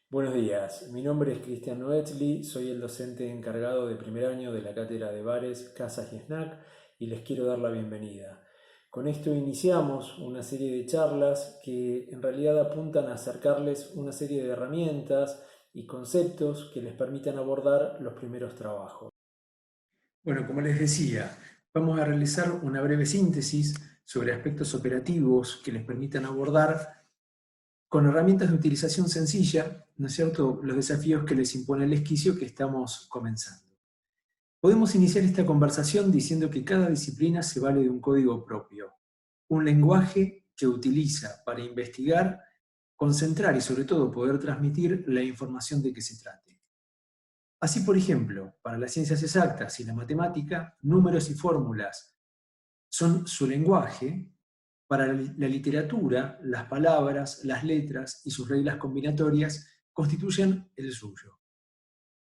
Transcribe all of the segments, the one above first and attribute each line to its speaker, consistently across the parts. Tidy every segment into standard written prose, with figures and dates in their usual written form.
Speaker 1: Buenos días, mi nombre es Cristian Noetzli, soy el docente encargado de primer año de la cátedra de bares, casas y snack y les quiero dar la bienvenida. Con esto iniciamos una serie de charlas que en realidad apuntan a acercarles una serie de herramientas y conceptos que les permitan abordar los primeros trabajos. Bueno, como les decía, vamos a realizar una breve síntesis sobre aspectos operativos que les permitan abordar con herramientas de utilización sencilla, ¿no es cierto?, los desafíos que les impone el esquicio que estamos comenzando. Podemos iniciar esta conversación diciendo que cada disciplina se vale de un código propio, un lenguaje que utiliza para investigar, concentrar y sobre todo poder transmitir la información de que se trate. Así, por ejemplo, para las ciencias exactas y la matemática, números y fórmulas son su lenguaje. Para la literatura, las palabras, las letras y sus reglas combinatorias constituyen el suyo.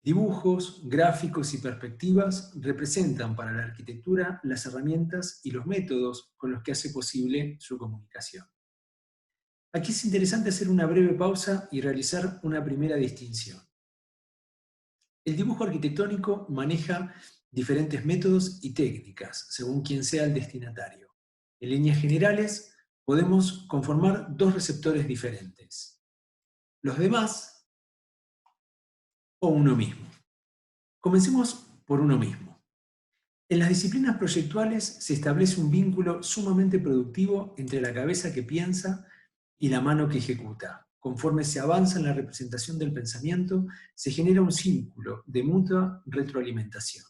Speaker 1: Dibujos, gráficos y perspectivas representan para la arquitectura las herramientas y los métodos con los que hace posible su comunicación. Aquí es interesante hacer una breve pausa y realizar una primera distinción. El dibujo arquitectónico maneja diferentes métodos y técnicas, según quien sea el destinatario. En líneas generales, podemos conformar dos receptores diferentes, los demás o uno mismo. Comencemos por uno mismo. En las disciplinas proyectuales se establece un vínculo sumamente productivo entre la cabeza que piensa y la mano que ejecuta. Conforme se avanza en la representación del pensamiento, se genera un círculo de mutua retroalimentación,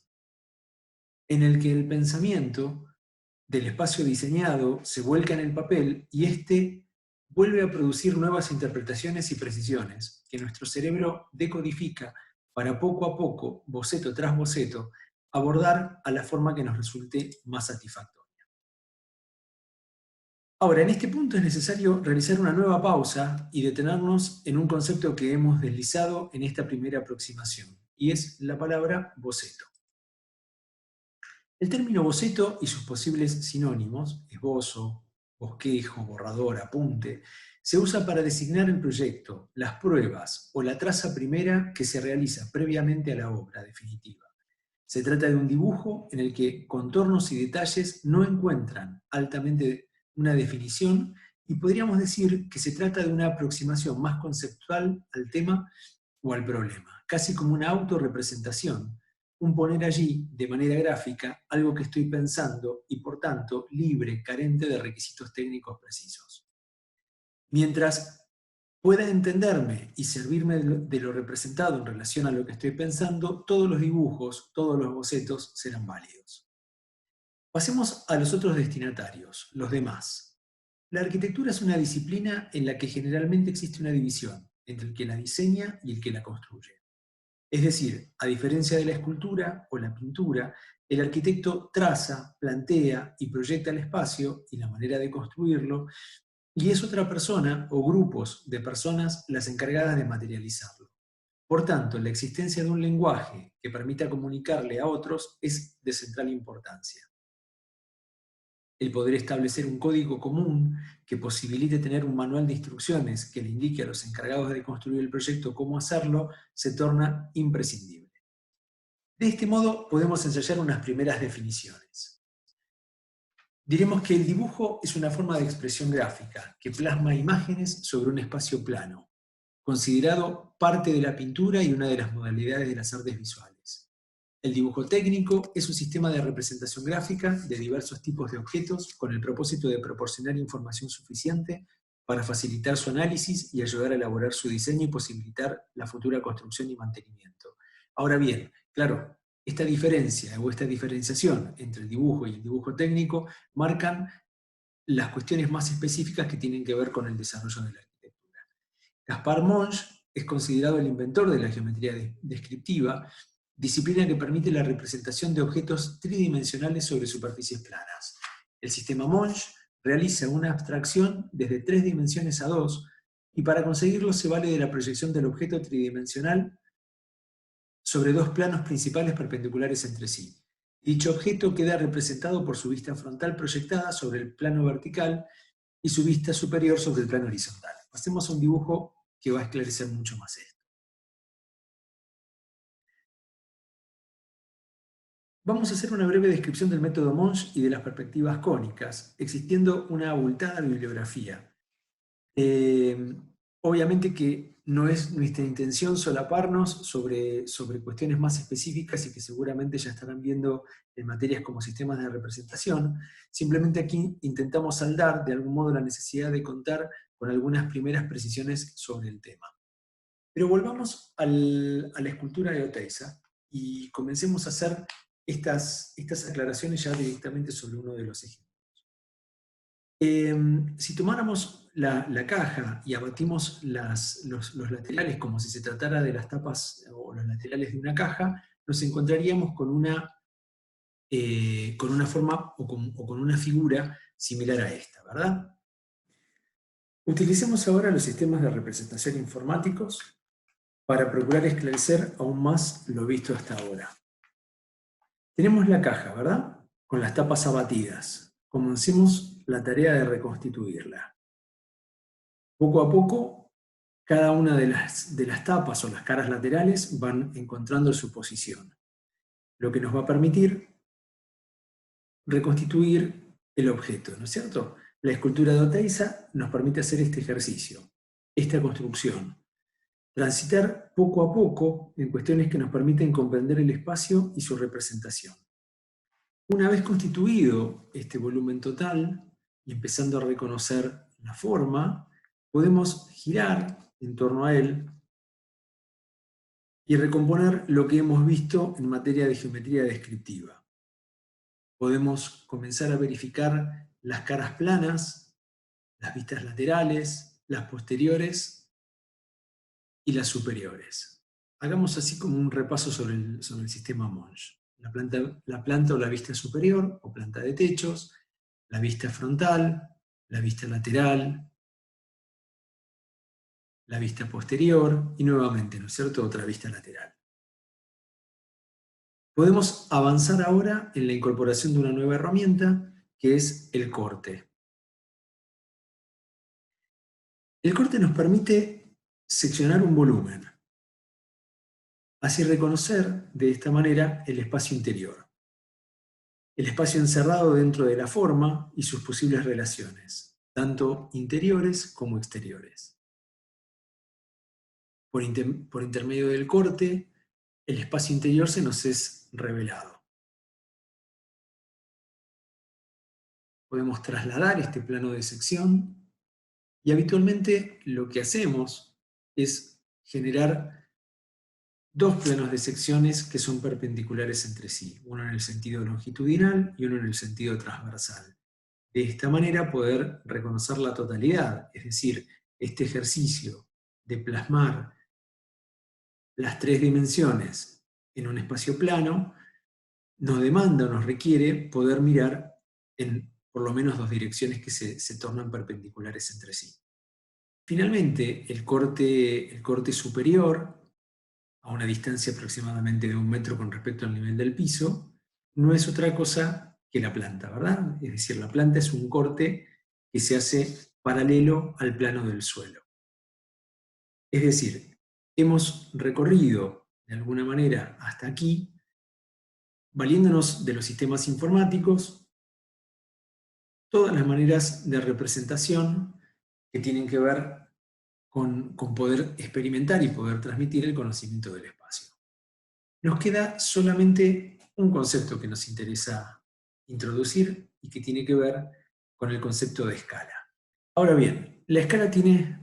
Speaker 1: en el que el pensamiento del espacio diseñado se vuelca en el papel y éste vuelve a producir nuevas interpretaciones y precisiones que nuestro cerebro decodifica para poco a poco, boceto tras boceto, abordar a la forma que nos resulte más satisfactoria. Ahora, en este punto es necesario realizar una nueva pausa y detenernos en un concepto que hemos deslizado en esta primera aproximación, y es la palabra boceto. El término boceto y sus posibles sinónimos, esbozo, bosquejo, borrador, apunte, se usa para designar el proyecto, las pruebas o la traza primera que se realiza previamente a la obra definitiva. Se trata de un dibujo en el que contornos y detalles no encuentran altamente una definición y podríamos decir que se trata de una aproximación más conceptual al tema o al problema, casi como una autorrepresentación, un poner allí, de manera gráfica, algo que estoy pensando y por tanto libre, carente de requisitos técnicos precisos. Mientras pueda entenderme y servirme de lo representado en relación a lo que estoy pensando, todos los dibujos, todos los bocetos serán válidos. Pasemos a los otros destinatarios, los demás. La arquitectura es una disciplina en la que generalmente existe una división entre el que la diseña y el que la construye. Es decir, a diferencia de la escultura o la pintura, el arquitecto traza, plantea y proyecta el espacio y la manera de construirlo, y es otra persona o grupos de personas las encargadas de materializarlo. Por tanto, la existencia de un lenguaje que permita comunicarle a otros es de central importancia. El poder establecer un código común que posibilite tener un manual de instrucciones que le indique a los encargados de construir el proyecto cómo hacerlo, se torna imprescindible. De este modo podemos ensayar unas primeras definiciones. Diremos que el dibujo es una forma de expresión gráfica que plasma imágenes sobre un espacio plano, considerado parte de la pintura y una de las modalidades de las artes visuales. El dibujo técnico es un sistema de representación gráfica de diversos tipos de objetos con el propósito de proporcionar información suficiente para facilitar su análisis y ayudar a elaborar su diseño y posibilitar la futura construcción y mantenimiento. Ahora bien, claro, esta diferencia o esta diferenciación entre el dibujo y el dibujo técnico marcan las cuestiones más específicas que tienen que ver con el desarrollo de la arquitectura. Gaspar Monge es considerado el inventor de la geometría descriptiva, disciplina que permite la representación de objetos tridimensionales sobre superficies planas. El sistema Monge realiza una abstracción desde 3 dimensiones a 2, y para conseguirlo se vale de la proyección del objeto tridimensional sobre 2 planos principales perpendiculares entre sí. Dicho objeto queda representado por su vista frontal proyectada sobre el plano vertical y su vista superior sobre el plano horizontal. Hacemos un dibujo que va a esclarecer mucho más esto. Vamos a hacer una breve descripción del método Monge y de las perspectivas cónicas, existiendo una abultada bibliografía. Obviamente que no es nuestra intención solaparnos sobre cuestiones más específicas y que seguramente ya estarán viendo en materias como sistemas de representación. Simplemente aquí intentamos saldar de algún modo la necesidad de contar con algunas primeras precisiones sobre el tema. Pero volvamos a la escultura de Oteiza y comencemos a hacer estas aclaraciones ya directamente sobre uno de los ejemplos. Si tomáramos la caja y abatimos los laterales como si se tratara de las tapas o los laterales de una caja, nos encontraríamos con una forma o con una figura similar a esta, ¿verdad? Utilicemos ahora los sistemas de representación informáticos para procurar esclarecer aún más lo visto hasta ahora. Tenemos la caja, ¿verdad? Con las tapas abatidas. Comencemos la tarea de reconstituirla. Poco a poco, cada una de las tapas o las caras laterales van encontrando su posición, lo que nos va a permitir reconstituir el objeto, ¿no es cierto? La escultura de Oteiza nos permite hacer este ejercicio, esta construcción. Transitar poco a poco en cuestiones que nos permiten comprender el espacio y su representación. Una vez constituido este volumen total y empezando a reconocer la forma, podemos girar en torno a él y recomponer lo que hemos visto en materia de geometría descriptiva. Podemos comenzar a verificar las caras planas, las vistas laterales, las posteriores y las superiores. Hagamos así como un repaso sobre el sistema Monge. La planta o la vista superior, o planta de techos, la vista frontal, la vista lateral, la vista posterior, y nuevamente, ¿no es cierto?, otra vista lateral. Podemos avanzar ahora en la incorporación de una nueva herramienta, que es el corte. El corte nos permite seccionar un volumen, así reconocer de esta manera el espacio interior, el espacio encerrado dentro de la forma y sus posibles relaciones, tanto interiores como exteriores. Por intermedio del corte, el espacio interior se nos es revelado. Podemos trasladar este plano de sección y habitualmente lo que hacemos es generar dos planos de secciones que son perpendiculares entre sí, uno en el sentido longitudinal y uno en el sentido transversal. De esta manera poder reconocer la totalidad, es decir, este ejercicio de plasmar las tres dimensiones en un espacio plano nos demanda o nos requiere poder mirar en por lo menos dos direcciones que se tornan perpendiculares entre sí. Finalmente, el corte superior, a una distancia aproximadamente de 1 metro con respecto al nivel del piso, no es otra cosa que la planta, ¿verdad? Es decir, la planta es un corte que se hace paralelo al plano del suelo. Es decir, hemos recorrido de alguna manera hasta aquí, valiéndonos de los sistemas informáticos, todas las maneras de representación que tienen que ver con poder experimentar y poder transmitir el conocimiento del espacio. Nos queda solamente un concepto que nos interesa introducir y que tiene que ver con el concepto de escala. Ahora bien, la escala tiene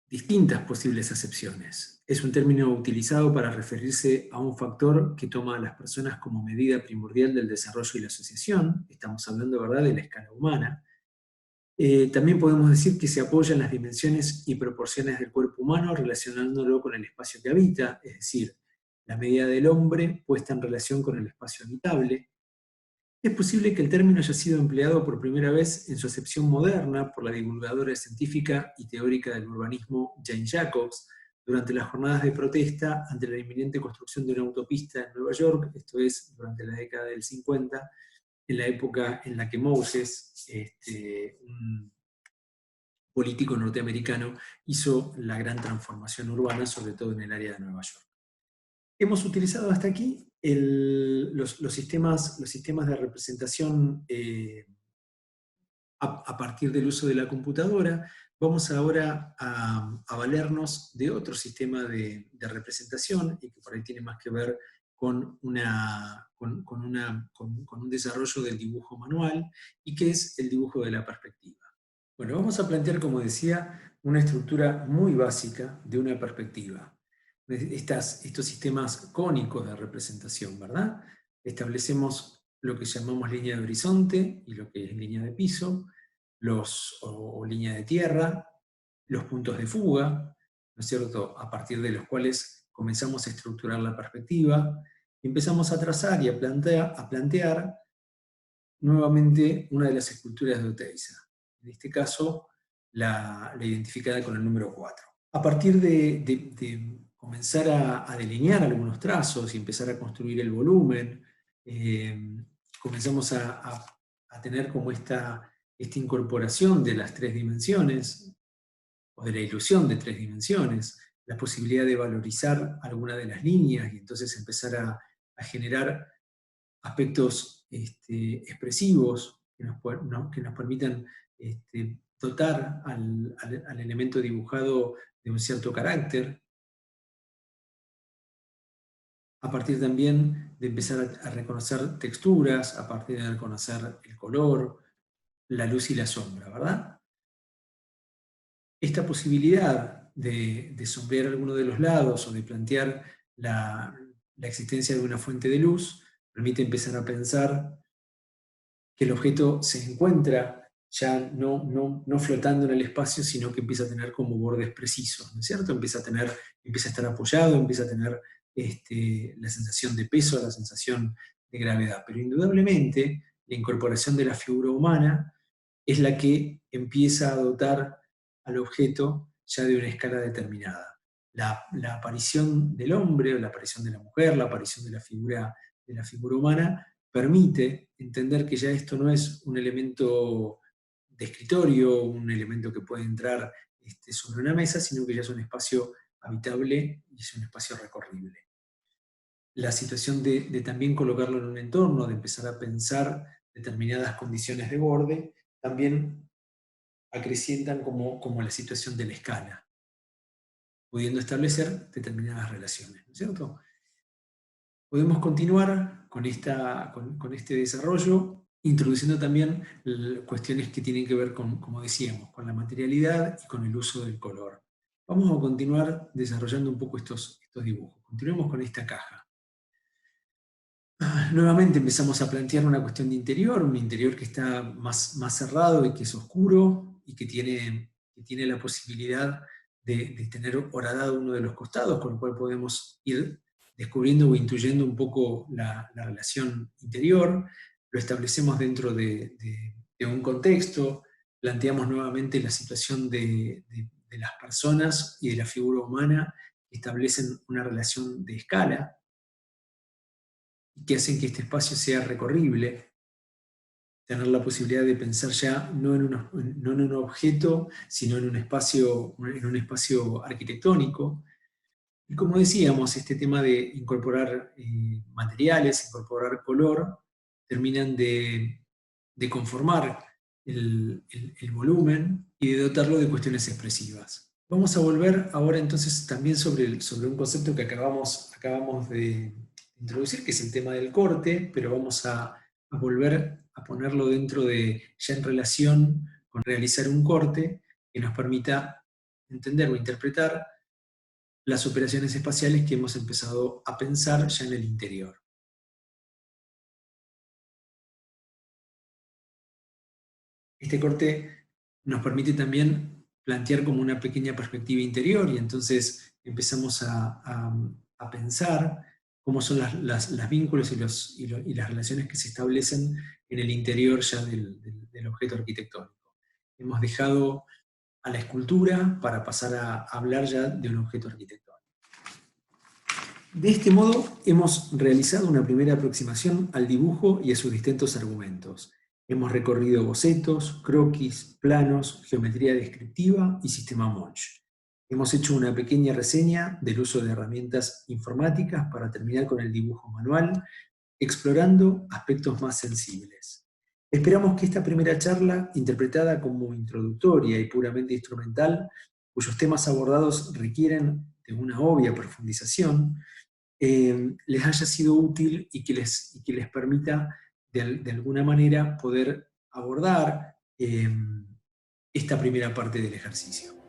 Speaker 1: distintas posibles acepciones. Es un término utilizado para referirse a un factor que toma a las personas como medida primordial del desarrollo y la asociación. Estamos hablando, ¿verdad?, de la escala humana. También podemos decir que se apoya en las dimensiones y proporciones del cuerpo humano relacionándolo con el espacio que habita, es decir, la medida del hombre puesta en relación con el espacio habitable. Es posible que el término haya sido empleado por primera vez en su acepción moderna por la divulgadora científica y teórica del urbanismo Jane Jacobs durante las jornadas de protesta ante la inminente construcción de una autopista en Nueva York, esto es, durante la década del 50, en la época en la que Moses, un político norteamericano, hizo la gran transformación urbana, sobre todo en el área de Nueva York. Hemos utilizado hasta aquí los sistemas de representación a partir del uso de la computadora, vamos ahora a valernos de otro sistema de representación, y que por ahí tiene más que ver con un desarrollo del dibujo manual, y que es el dibujo de la perspectiva. Bueno, vamos a plantear, como decía, una estructura muy básica de una perspectiva. Estos sistemas cónicos de representación, ¿verdad? Establecemos lo que llamamos línea de horizonte y lo que es línea de piso, o línea de tierra, los puntos de fuga, ¿no es cierto?, a partir de los cuales comenzamos a estructurar la perspectiva, y empezamos a trazar y a plantear nuevamente una de las esculturas de Oteiza, en este caso la identificada con el número 4. A partir de comenzar a delinear algunos trazos y empezar a construir el volumen, comenzamos a tener como esta incorporación de las tres dimensiones, o de la ilusión de tres dimensiones, la posibilidad de valorizar alguna de las líneas y entonces empezar a generar aspectos expresivos que nos permitan dotar al elemento dibujado de un cierto carácter, a partir también de empezar a reconocer texturas, a partir de reconocer el color, la luz y la sombra, ¿verdad? Esta posibilidad de sombrear alguno de los lados o de plantear la existencia de una fuente de luz permite empezar a pensar que el objeto se encuentra ya no flotando en el espacio, sino que empieza a tener como bordes precisos, ¿no es cierto? Empieza a estar apoyado, empieza a tener la sensación de peso, la sensación de gravedad. Pero indudablemente la incorporación de la figura humana es la que empieza a dotar al objeto ya de una escala determinada. La aparición del hombre, o la aparición de la mujer, la aparición de la figura humana, permite entender que ya esto no es un elemento de escritorio, un elemento que puede entrar sobre una mesa, sino que ya es un espacio habitable y es un espacio recorrible. La situación de también colocarlo en un entorno, de empezar a pensar determinadas condiciones de borde, también acrecientan como la situación de la escala, pudiendo establecer determinadas relaciones, ¿no es cierto? Podemos continuar con este desarrollo, introduciendo también cuestiones que tienen que ver con, como decíamos, con la materialidad y con el uso del color. Vamos a continuar desarrollando un poco estos dibujos. Continuemos con esta caja. Nuevamente empezamos a plantear una cuestión de interior, un interior que está más cerrado y que es oscuro, y que tiene la posibilidad de tener horadado uno de los costados, con lo cual podemos ir descubriendo o intuyendo un poco la relación interior. Lo establecemos dentro de un contexto, planteamos nuevamente la situación de las personas y de la figura humana, que establecen una relación de escala, y que hacen que este espacio sea recorrible, tener la posibilidad de pensar ya no en un objeto, sino en un espacio arquitectónico. Y como decíamos, este tema de incorporar materiales, incorporar color, terminan de conformar el volumen y de dotarlo de cuestiones expresivas. Vamos a volver ahora entonces también sobre un concepto que acabamos de introducir, que es el tema del corte, pero vamos a volver a ponerlo dentro ya en relación con realizar un corte que nos permita entender o interpretar las operaciones espaciales que hemos empezado a pensar ya en el interior. Este corte nos permite también plantear como una pequeña perspectiva interior, y entonces empezamos a pensar cómo son los vínculos y las relaciones que se establecen en el interior ya del objeto arquitectónico. Hemos dejado a la escultura para pasar a hablar ya de un objeto arquitectónico. De este modo, hemos realizado una primera aproximación al dibujo y a sus distintos argumentos. Hemos recorrido bocetos, croquis, planos, geometría descriptiva y sistema Monge. Hemos hecho una pequeña reseña del uso de herramientas informáticas para terminar con el dibujo manual, explorando aspectos más sensibles. Esperamos que esta primera charla, interpretada como introductoria y puramente instrumental, cuyos temas abordados requieren de una obvia profundización, les haya sido útil y que les permita de alguna manera poder abordar esta primera parte del ejercicio.